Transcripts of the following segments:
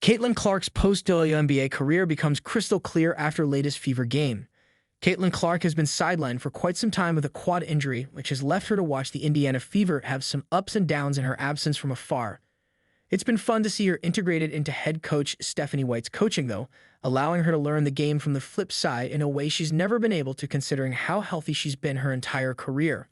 Caitlin Clark's post-WNBA career becomes crystal clear after latest Fever game. Caitlin Clark has been sidelined for quite some time with a quad injury, which has left her to watch the Indiana Fever have some ups and downs in her absence from afar. It's been fun to see her integrated into head coach Stephanie White's coaching, though, allowing her to learn the game from the flip side in a way she's never been able to, considering how healthy she's been her entire career.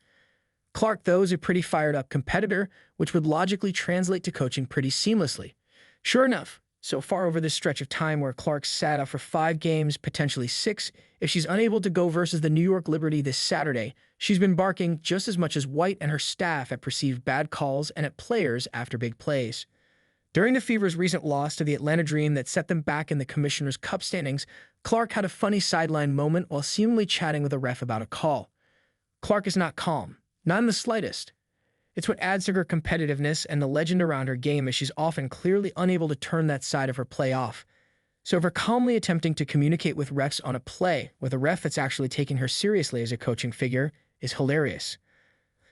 Clark, though, is a pretty fired-up competitor, which would logically translate to coaching pretty seamlessly. Sure enough, so far over this stretch of time where Clark sat out for 5 games, potentially 6, if she's unable to go versus the New York Liberty this Saturday, she's been barking just as much as White and her staff at perceived bad calls and at players after big plays. During the Fever's recent loss to the Atlanta Dream that set them back in the Commissioner's Cup standings, Clark had a funny sideline moment while seemingly chatting with a ref about a call. Clark is not calm, not in the slightest. It's what adds to her competitiveness and the legend around her game, as she's often clearly unable to turn that side of her play off. So if her calmly attempting to communicate with refs on a play with a ref that's actually taking her seriously as a coaching figure is hilarious.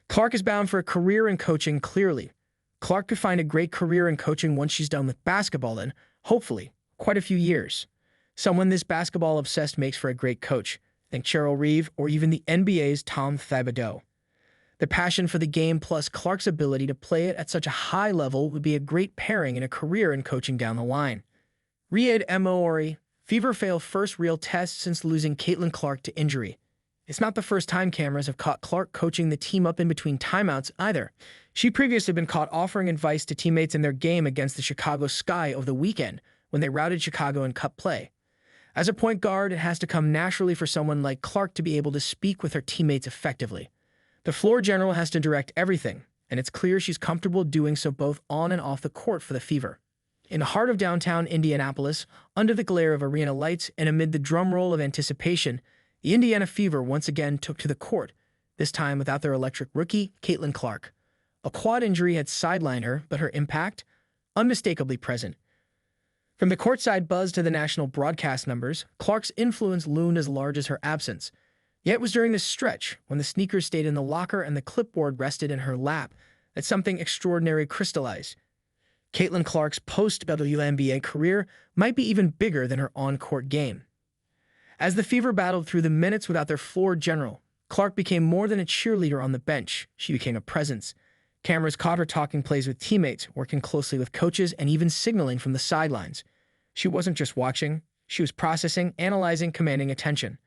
Clark is bound for a career in coaching, clearly. Clark could find a great career in coaching once she's done with basketball in, hopefully, quite a few years. Someone this basketball-obsessed makes for a great coach. Think Cheryl Reeve or even the NBA's Tom Thibodeau. The passion for the game plus Clark's ability to play it at such a high level would be a great pairing in a career in coaching down the line. Riyad Emoori, Fever fail first real test since losing Caitlin Clark to injury. It's not the first time cameras have caught Clark coaching the team up in between timeouts either. She previously been caught offering advice to teammates in their game against the Chicago Sky over the weekend when they routed Chicago in cup play. As a point guard, it has to come naturally for someone like Clark to be able to speak with her teammates effectively. The floor general has to direct everything, and it's clear she's comfortable doing so both on and off the court for the Fever. In the heart of downtown Indianapolis, under the glare of arena lights and amid the drumroll of anticipation, the Indiana Fever once again took to the court, this time without their electric rookie, Caitlin Clark. A quad injury had sidelined her, but her impact? Unmistakably present. From the courtside buzz to the national broadcast numbers, Clark's influence loomed as large as her absence. Yet it was during this stretch, when the sneakers stayed in the locker and the clipboard rested in her lap, that something extraordinary crystallized. Caitlin Clark's post-WNBA career might be even bigger than her on-court game. As the Fever battled through the minutes without their floor general, Clark became more than a cheerleader on the bench. She became a presence. Cameras caught her talking plays with teammates, working closely with coaches, and even signaling from the sidelines. She wasn't just watching. She was processing, analyzing, commanding attention.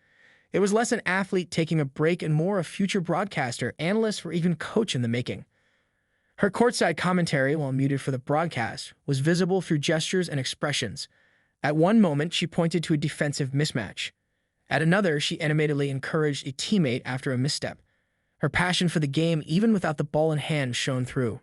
It was less an athlete taking a break and more a future broadcaster, analyst, or even coach in the making. Her courtside commentary, while muted for the broadcast, was visible through gestures and expressions. At one moment, she pointed to a defensive mismatch. At another, she animatedly encouraged a teammate after a misstep. Her passion for the game, even without the ball in hand, shone through.